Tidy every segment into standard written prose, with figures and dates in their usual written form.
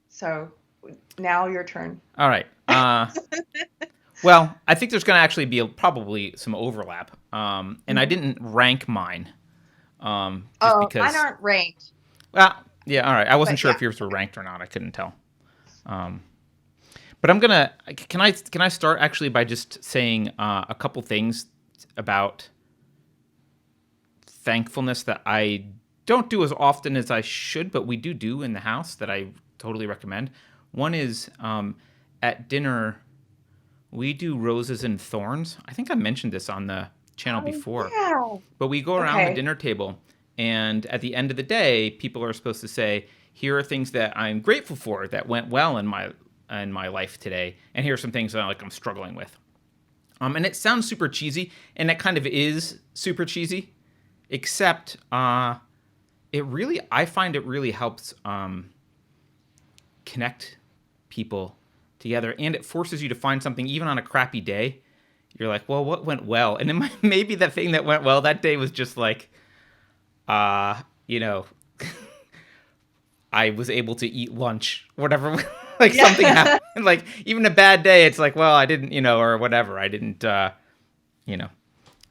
So now your turn. All right. Well, I think there's going to actually be probably some overlap. And I Hmm. didn't rank mine just Oh, mine because. aren't ranked, Well, yeah. All right. I wasn't but sure yeah. if yours were ranked or not. I couldn't tell. But I'm gonna. Can I start actually by just saying a couple things about thankfulness that I don't do as often as I should, but we do in the house that I totally recommend. One is at dinner we do roses and thorns. I think I mentioned this on the channel Oh before, yeah. but we go around the Okay. dinner table, and at the end of the day, people are supposed to say, "Here are things that I'm grateful for that went well in my life today, and here are some things that I'm struggling with." And it sounds super cheesy, and it kind of is super cheesy, except it really I find it really helps connect people together, and it forces you to find something even on a crappy day. You're like, well, what went well? And maybe that thing that went well that day was just like, uh, you know, I was able to eat lunch, whatever. Like something Yeah. happened. Like even a bad day, it's like, well, I didn't, or whatever. I didn't, you know,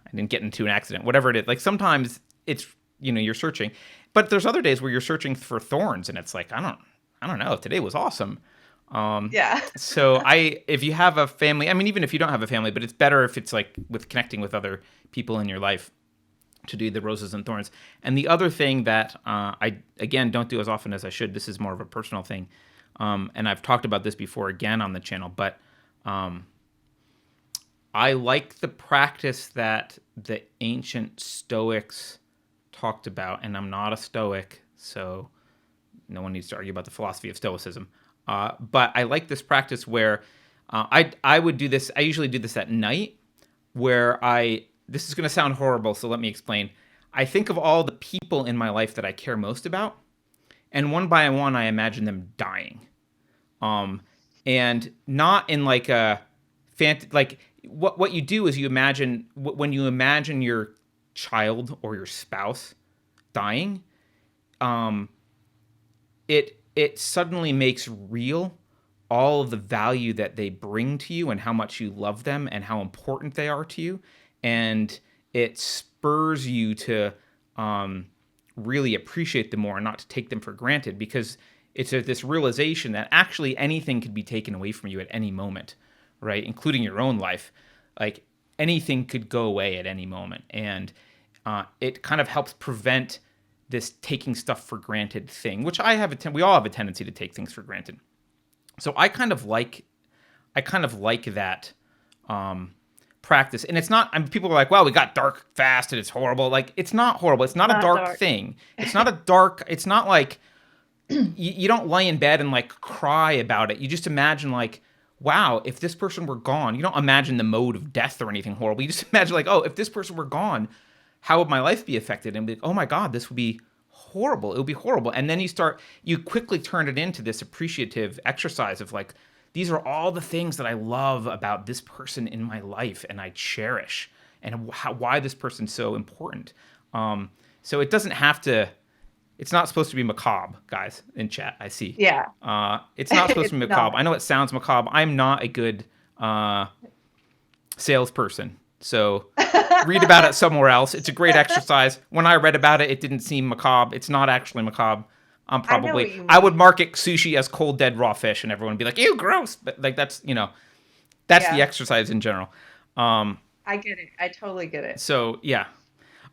I didn't get into an accident, whatever it is. Like sometimes it's, you're searching, but there's other days where you're searching for thorns, and it's like, I don't know. Today was awesome. Yeah. So if you have a family, I mean, even if you don't have a family, but it's better if it's like with connecting with other people in your life to do the roses and thorns. And the other thing that I again don't do as often as I should. This is more of a personal thing, and I've talked about this before again on the channel, but I like the practice that the ancient Stoics talked about, and I'm not a Stoic, so no one needs to argue about the philosophy of Stoicism. But I like this practice where I would do this. I usually do this at night, where I this is going to sound horrible, so let me explain. I think of all the people in my life that I care most about, and one by one, I imagine them dying. Um, and not in like a like what you do is you imagine when you imagine your child or your spouse dying, um, it suddenly makes real all of the value that they bring to you and how much you love them and how important they are to you, and it spurs you to um, really appreciate them more and not to take them for granted, because it's this realization that actually anything could be taken away from you at any moment, right? Including your own life. Like anything could go away at any moment, and it kind of helps prevent this taking stuff for granted thing, which we all have a tendency to take things for granted. So I kind of like that practice. And it's not, I mean, people are like, well, we got dark fast and it's horrible. Like, it's not horrible. It's It's not a not dark dark. thing. It's not like you don't lay in bed and like cry about it. You just imagine like, wow, if this person were gone, you don't imagine the mode of death or anything horrible. You just imagine like, oh, if this person were gone, how would my life be affected? And be like, oh my God, this would be horrible. It would be horrible. And then you quickly turn it into this appreciative exercise of like, these are all the things that I love about this person in my life and I cherish, and why this person's so important. So it doesn't have to, it's not supposed to be macabre, guys, in chat. I see. Yeah. It's not supposed to It's be macabre. not. I know it sounds macabre. I'm not a good uh, salesperson. So read about it somewhere else. It's a great exercise. When I read about it, it didn't seem macabre. It's not actually macabre. I know what you I would mean. market sushi as cold dead raw fish, and everyone would be like, "Ew, gross!" But like that's the Yeah. exercise in general. Um, I get it. I totally get it. so yeah,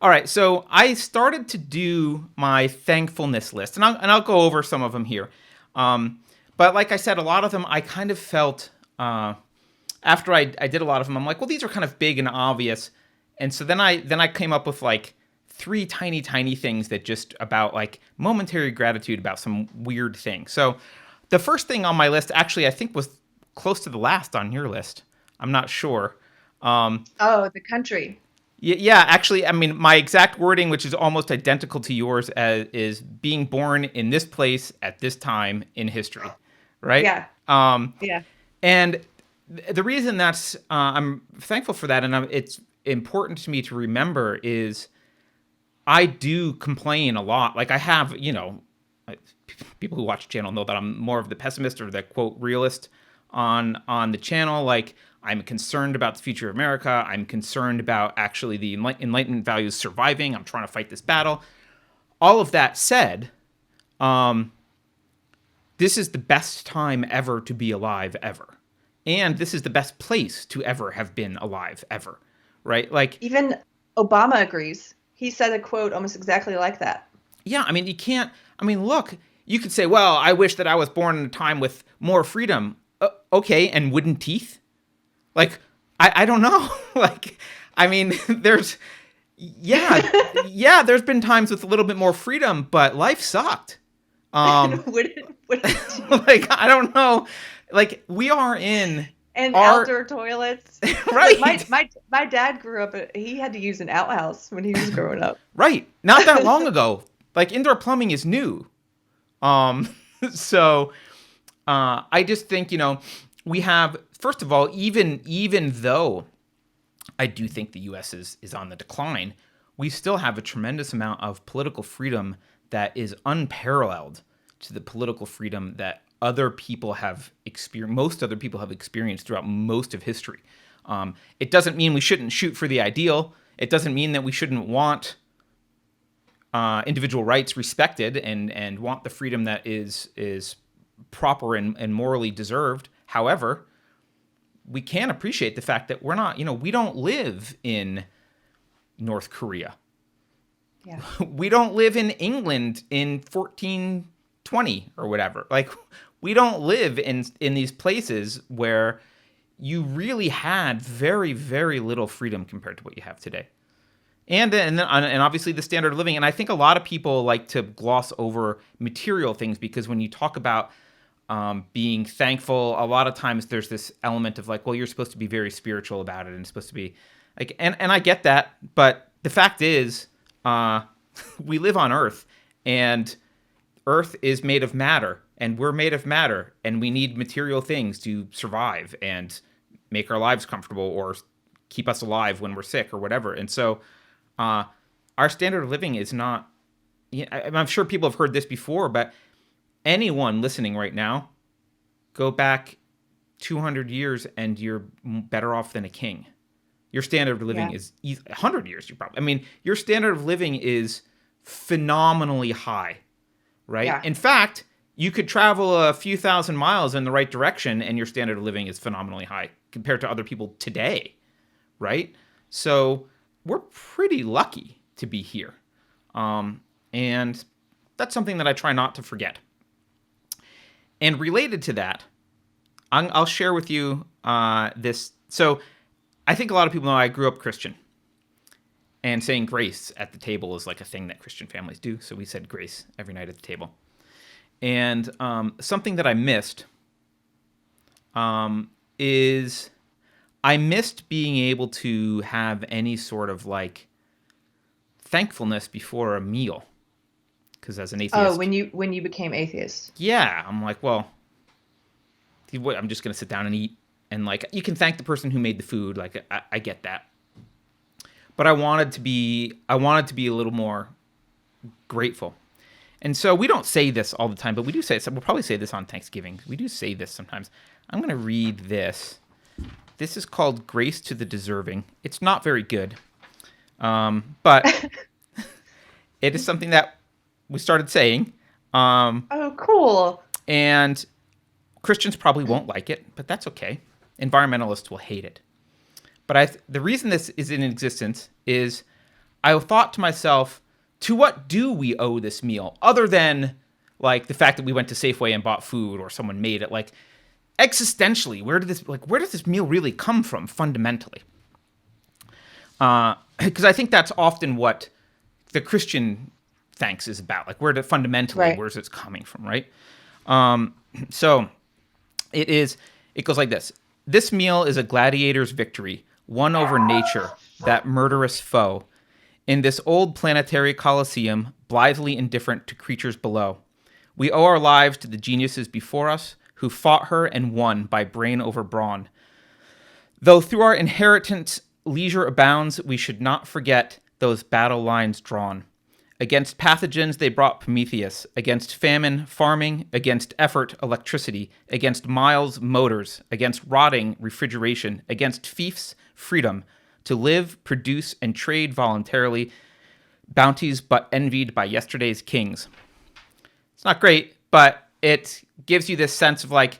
all right. So I started to do my thankfulness list, and I'll go over some of them here. Um, but like I said, a lot of them I kind of felt after I did a lot of them. I'm like, well, these are kind of big and obvious, and so then I came up with like three tiny things that just about like momentary gratitude about some weird thing. So the first thing on my list actually I think was close to the last on your list. I'm not sure. Oh, the country. Yeah, actually, I mean, my exact wording, which is almost identical to yours, is being born in this place at this time in history, right? Yeah. Yeah. And the reason I'm thankful for that, and it's important to me to remember, is I do complain a lot. Like I have, people who watch the channel know that I'm more of the pessimist or the quote realist on the channel. Like I'm concerned about the future of America. I'm concerned about actually the Enlightenment values surviving. I'm trying to fight this battle. All of that said, this is the best time ever to be alive ever. And this is the best place to ever have been alive ever. Right? Like even Obama agrees. He said a quote almost exactly like that. Yeah, I mean, look, you could say, well, I wish that I was born in a time with more freedom. Okay, and wooden teeth? Like, I don't know. Like, I mean, there's been times with a little bit more freedom, but life sucked. Wooden like, I don't know. Like, we are in and outdoor toilets. Right. My dad grew up, he had to use an outhouse when he was growing up. Right. Not that long ago. Like indoor plumbing is new. So I just think, we have, first of all, even though I do think the US is on the decline, we still have a tremendous amount of political freedom that is unparalleled to the political freedom that other people have experienced, most other people have experienced throughout most of history. It doesn't mean we shouldn't shoot for the ideal. It doesn't mean that we shouldn't want individual rights respected and want the freedom that is proper and morally deserved. However, we can appreciate the fact that we're not, we don't live in North Korea. Yeah. We don't live in England in 1420 or whatever. Like, we don't live in these places where you really had very, very little freedom compared to what you have today. And obviously the standard of living. And I think a lot of people like to gloss over material things because when you talk about being thankful, a lot of times there's this element of like, well, you're supposed to be very spiritual about it and it's supposed to be like, and I get that. But the fact is, we live on Earth and Earth is made of matter and we're made of matter and we need material things to survive and make our lives comfortable or keep us alive when we're sick or whatever. And so our standard of living is not, I'm sure people have heard this before, but anyone listening right now, go back 200 years and you're better off than a king. Your standard of living is 100 years. Your standard of living is phenomenally high, right? Yeah. In fact, you could travel a few thousand miles in the right direction and your standard of living is phenomenally high compared to other people today, right? So we're pretty lucky to be here. And that's something that I try not to forget. And related to that, I'll share with you this. So I think a lot of people know I grew up Christian. And saying grace at the table is like a thing that Christian families do. So we said grace every night at the table. And something that I missed is I missed being able to have any sort of like thankfulness before a meal. Because as an atheist... Oh, when you became atheist. Yeah. I'm like, well, I'm just going to sit down and eat. And like, you can thank the person who made the food. Like, I get that. But I wanted to be a little more grateful. And so we don't say this all the time, but we do say it. So we'll probably say this on Thanksgiving. We do say this sometimes. I'm going to read this. This is called Grace to the Deserving. It's not very good. But it is something that we started saying. Oh, cool. And Christians probably won't like it, but that's okay. Environmentalists will hate it. But the reason this is in existence is I thought to myself, to what do we owe this meal? Other than like the fact that we went to Safeway and bought food or someone made it. Like existentially, where does this meal really come from fundamentally? Because I think that's often what the Christian thanks is about. Like where's it coming from, right? So it goes like this. This meal is a gladiator's victory, won over nature, that murderous foe, in this old planetary coliseum, blithely indifferent to creatures below. We owe our lives to the geniuses before us, who fought her and won by brain over brawn. Though through our inheritance leisure abounds, we should not forget those battle lines drawn. Against pathogens, they brought Prometheus. Against famine, farming. Against effort, electricity. Against miles, motors. Against rotting, refrigeration. Against fiefs, freedom. To live, produce, and trade voluntarily. Bounties but envied by yesterday's kings. It's not great, but it gives you this sense of like,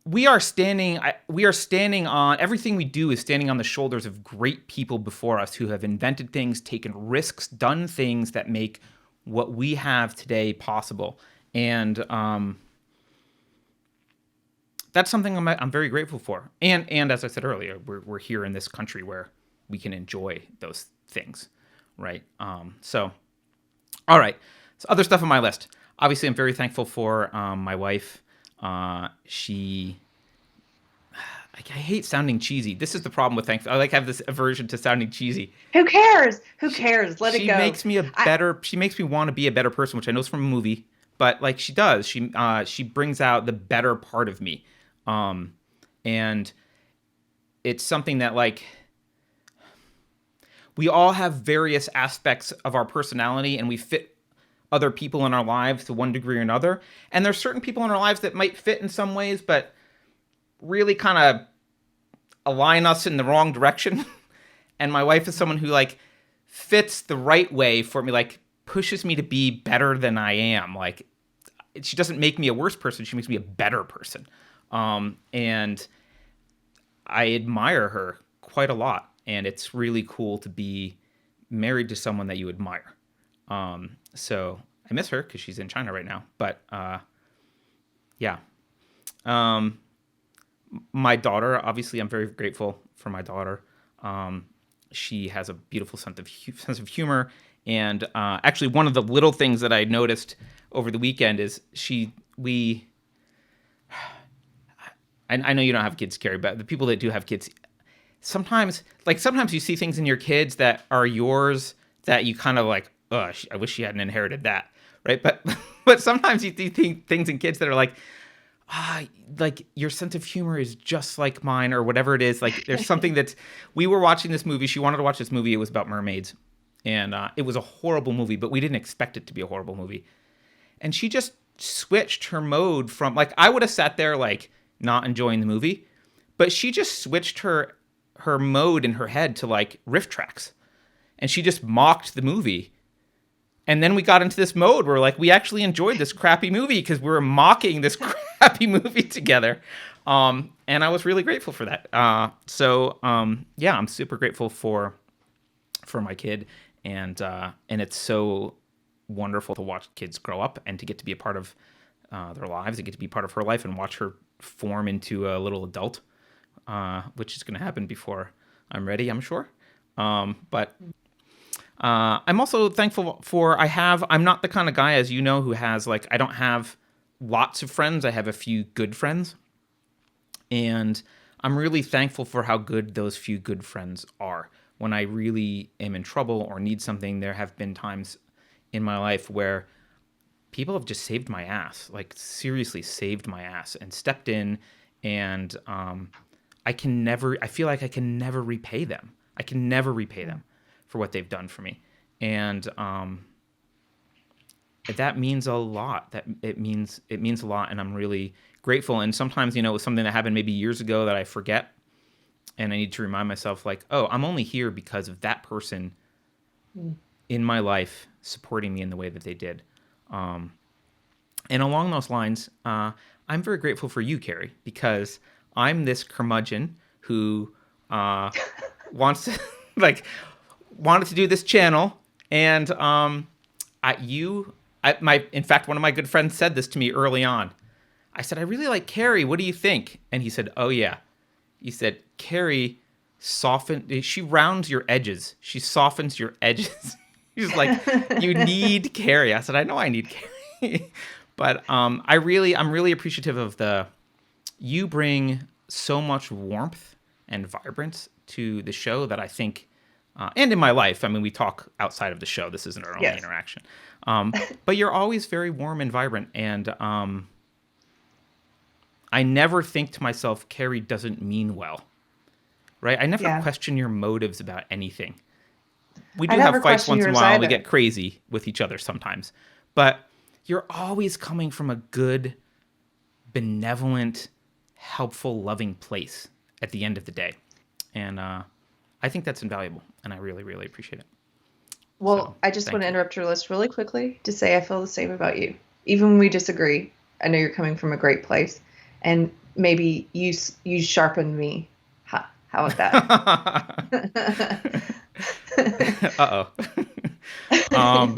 we are standing on, everything we do is standing on the shoulders of great people before us who have invented things, taken risks, done things that make what we have today possible. And that's something I'm very grateful for. And as I said earlier, we're here in this country where we can enjoy those things, right? So, all right. So other stuff on my list. Obviously, I'm very thankful for my wife. I hate sounding cheesy. This is the problem with thankful. I like have this aversion to sounding cheesy. Who cares? Who cares? Let it go. She makes me want to be a better person, which I know is from a movie, but like she does. She brings out the better part of me, and it's something that like we all have various aspects of our personality, and we fit other people in our lives to one degree or another. And there's certain people in our lives that might fit in some ways, but really kind of align us in the wrong direction. And my wife is someone who like fits the right way for me, like pushes me to be better than I am. Like she doesn't make me a worse person. She makes me a better person. And I admire her quite a lot. And it's really cool to be married to someone that you admire. So I miss her because she's in China right now. But yeah. My daughter, obviously, I'm very grateful for my daughter. She has a beautiful sense of humor. And actually, one of the little things that I noticed over the weekend is I know you don't have kids, Carrie, but the people that do have kids, sometimes you see things in your kids that are yours that you kind of like, oh, I wish she hadn't inherited that, right? But sometimes you see things in kids that are like your sense of humor is just like mine, or whatever it is. Like there's something we were watching this movie. She wanted to watch this movie. It was about mermaids, and it was a horrible movie, but we didn't expect it to be a horrible movie. And she just switched her mode from like, I would have sat there like not enjoying the movie, but she just switched her mode in her head to like riff tracks, and she just mocked the movie. And then we got into this mode where like we actually enjoyed this crappy movie because we were mocking this crappy movie together. And I was really grateful for that. Yeah, I'm super grateful for my kid, and it's so wonderful to watch kids grow up and to get to be a part of their lives, to get to be part of her life and watch her form into a little adult, which is going to happen before I'm ready, I'm sure. But I'm also thankful for I'm not the kind of guy, as you know, who has like, I don't have lots of friends. I have a few good friends. And I'm really thankful for how good those few good friends are. When I really am in trouble or need something, there have been times in my life where people have just saved my ass, like seriously saved my ass and stepped in. And I feel like I can never repay them. I can never repay them for what they've done for me. And that means a lot. It means a lot, and I'm really grateful. And sometimes, it was something that happened maybe years ago that I forget, and I need to remind myself, like, oh, I'm only here because of that person in my life supporting me in the way that they did. And along those lines, I'm very grateful for you, Carrie, because I'm this curmudgeon who wants to wanted to do this channel, and in fact, one of my good friends said this to me early on. I said, I really like Carrie. What do you think? And he said, oh yeah. He said, Carrie she rounds your edges. She softens your edges. He's like, you need Carrie. I said, I know I need Carrie. But I'm really appreciative of you bring so much warmth and vibrance to the show that I think, and in my life, I mean, we talk outside of the show. This isn't our only interaction. But you're always very warm and vibrant. And I never think to myself, Carrie doesn't mean well, right? I never question your motives about anything. we I'd do have have a fights question once in a yours while, and we either. get crazy with each other sometimes. But you're always coming from a good, benevolent, helpful, loving place at the end of the day. And I think that's invaluable, and I really, really appreciate it. So Well, I just want thank to you. interrupt your list really quickly to say I feel the same about you. Even when we disagree, I know you're coming from a great place, and maybe you sharpened me. How about that? Uh oh.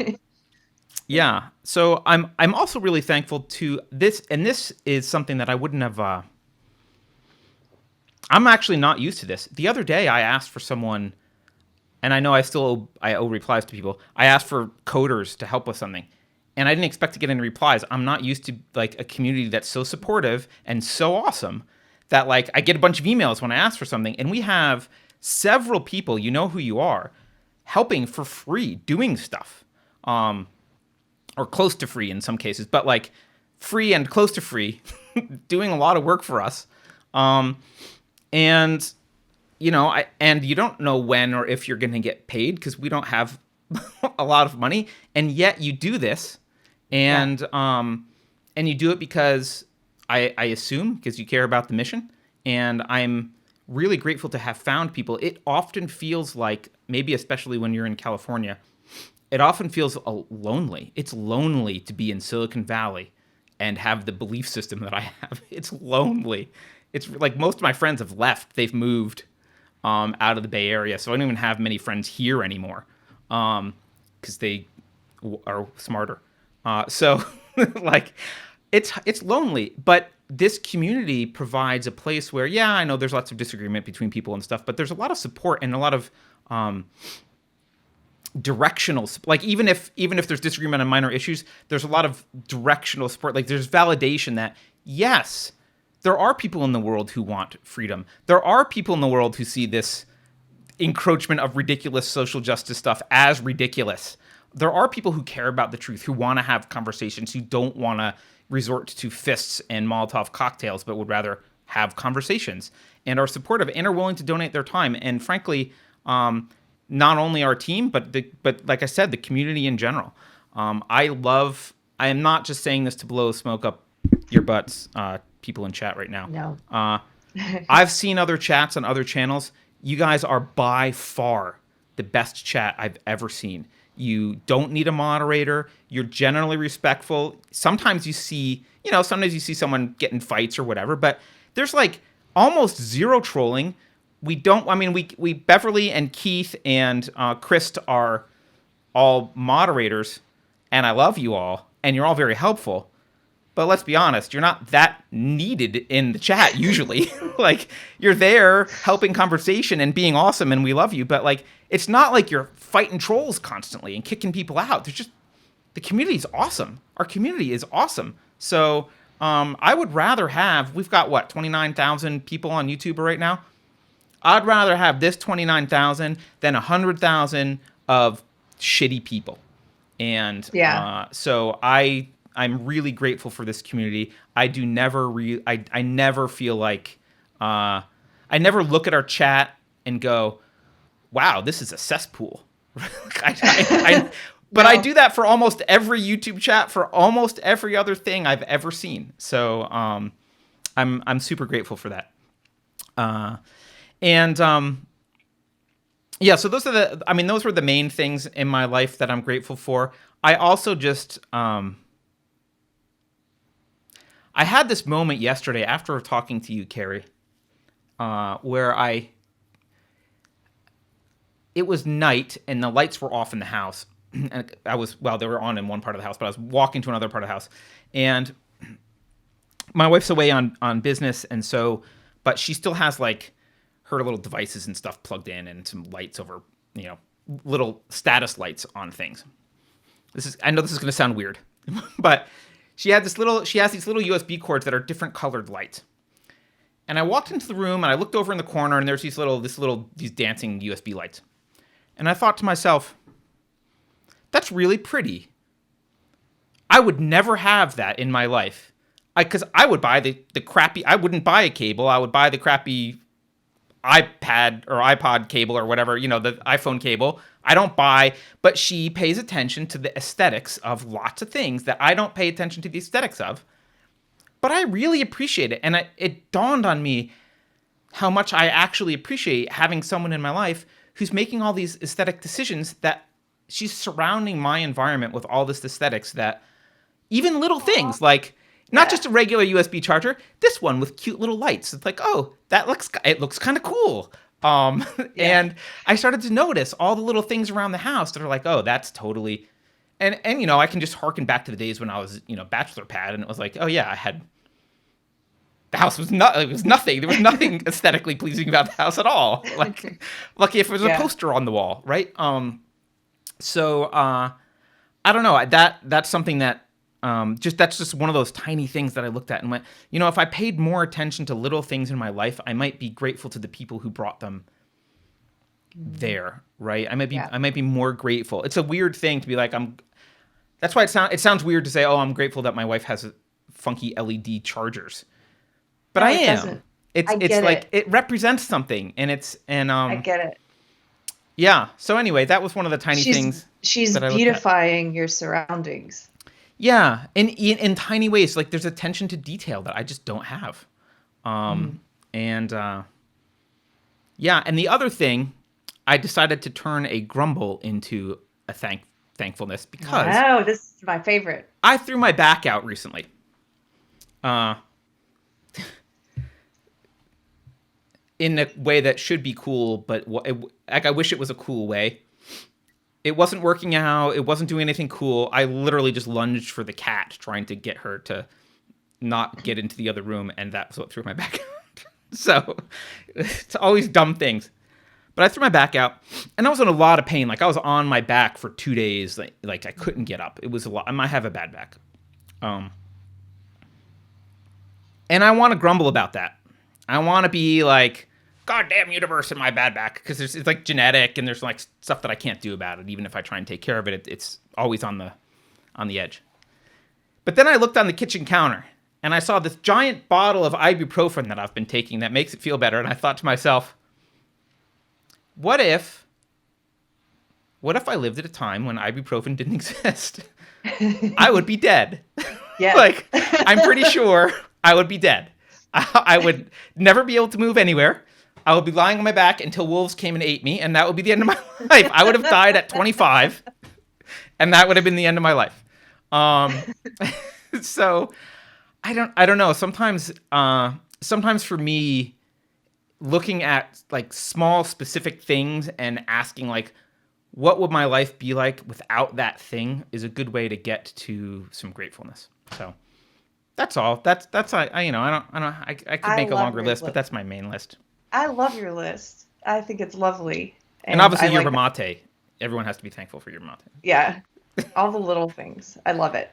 Yeah. So I'm also really thankful to this, and this is something that I wouldn't have. I'm actually not used to this. The other day, I asked for someone, and I know I owe replies to people. I asked for coders to help with something, and I didn't expect to get any replies. I'm not used to like a community that's so supportive and so awesome that like I get a bunch of emails when I ask for something, and we have several people, you know who you are, helping for free doing stuff. Or close to free in some cases, but like free and close to free, doing a lot of work for us. Um, and and you don't know when or if you're going to get paid because we don't have a lot of money, and yet you do this, Yeah. and you do it because I assume because you care about the mission, and I'm really grateful to have found people. It often feels like, maybe especially when you're in California, it often feels lonely. It's lonely to be in Silicon Valley and have the belief system that I have. It's lonely. It's like most of my friends have left. They've moved out of the Bay Area, so I don't even have many friends here anymore because they are smarter. So like it's lonely, but this community provides a place where, yeah, I know there's lots of disagreement between people and stuff, but there's a lot of support and a lot of directional, like even if there's disagreement on minor issues, there's a lot of directional support. Like there's validation that yes, there are people in the world who want freedom. There are people in the world who see this encroachment of ridiculous social justice stuff as ridiculous. There are people who care about the truth, who want to have conversations, who don't want to resort to fists and Molotov cocktails, but would rather have conversations and are supportive and are willing to donate their time. And frankly, not only our team, but like I said, the community in general. I am not just saying this to blow smoke up your butts, people in chat right now. No. I've seen other chats on other channels. You guys are by far the best chat I've ever seen. You don't need a moderator. You're generally respectful. Sometimes you see someone get in fights or whatever, but there's like almost zero trolling. We don't, I mean, we Beverly and Keith and Chris are all moderators, and I love you all, and you're all very helpful. But let's be honest, you're not that needed in the chat usually. Like, you're there helping conversation and being awesome, and we love you. But like, it's not like you're fighting trolls constantly and kicking people out. There's just, the community is awesome. Our community is awesome. So I would rather have, we've got what, 29,000 people on YouTube right now? I'd rather have this 29,000 than 100,000 of shitty people. And Yeah. so I'm really grateful for this community. I never feel like I never look at our chat and go, wow, this is a cesspool. But I No. do that for almost every YouTube chat, for almost every other thing I've ever seen. So I'm super grateful for that. And yeah, so those were the main things in my life that I'm grateful for. I also just I had this moment yesterday after talking to you, Carrie, where it was night and the lights were off in the house. And they were on in one part of the house, but I was walking to another part of the house. And my wife's away on business, and so, but she still has like her little devices and stuff plugged in and some lights over, little status lights on things. I know this is going to sound weird, but she has these little USB cords that are different colored lights. And I walked into the room and I looked over in the corner and there's these dancing USB lights. And I thought to myself, that's really pretty. I would never have that in my life. Because I would buy the crappy, I wouldn't buy a cable. I would buy the crappy iPad or iPod cable or whatever, the iPhone cable. I don't buy, but she pays attention to the aesthetics of lots of things that I don't pay attention to the aesthetics of. But I really appreciate it. And it dawned on me how much I actually appreciate having someone in my life who's making all these aesthetic decisions, that she's surrounding my environment with all this aesthetics, that even little things like not just a regular USB charger, this one with cute little lights. It's like, oh, it looks kind of cool. And I started to notice all the little things around the house that are like, oh, that's totally, and I can just harken back to the days when I was, bachelor pad, and it was like, oh yeah, the house was it was nothing. There was nothing aesthetically pleasing about the house at all. Like, lucky if there was a poster on the wall, right? So I don't know. That's something that that's just one of those tiny things that I looked at and went, if I paid more attention to little things in my life, I might be grateful to the people who brought them there, right? I might be more grateful. It's a weird thing to be like, that's why it sounds weird to say, oh, I'm grateful that my wife has funky LED chargers. But no, I am. It's like it represents something, and I get it. Yeah. So anyway, that was one of the tiny things. She's beautifying your surroundings. Yeah, in tiny ways. Like, there's attention to detail that I just don't have. And the other thing, I decided to turn a grumble into a thankfulness, because wow, this is my favorite. I threw my back out recently. In a way that should be cool, but I wish it was a cool way. It wasn't working out. It wasn't doing anything cool. I literally just lunged for the cat, trying to get her to not get into the other room, and that's what threw my back out. So it's always dumb things. But I threw my back out, and I was in a lot of pain. Like, I was on my back for 2 days. Like I couldn't get up. It was a lot. I might have a bad back. And I want to grumble about that. I want to be like, goddamn universe in my bad back, because it's like genetic, and there's like stuff that I can't do about it. Even if I try and take care of it, it's always on the edge. But then I looked on the kitchen counter, and I saw this giant bottle of ibuprofen that I've been taking that makes it feel better. And I thought to myself, what if I lived at a time when ibuprofen didn't exist? I would be dead. Yeah. Like, I'm pretty sure I would be dead. I would never be able to move anywhere. I would be lying on my back until wolves came and ate me, and that would be the end of my life. I would have died at 25, and that would have been the end of my life. So I don't know. Sometimes for me, looking at like small specific things and asking like, what would my life be like without that thing, is a good way to get to some gratefulness. So that's all. That's I could make a longer list, but that's my main list. I love your list. I think it's lovely. And obviously yerba mate. Everyone has to be thankful for yerba mate. Yeah. All the little things. I love it.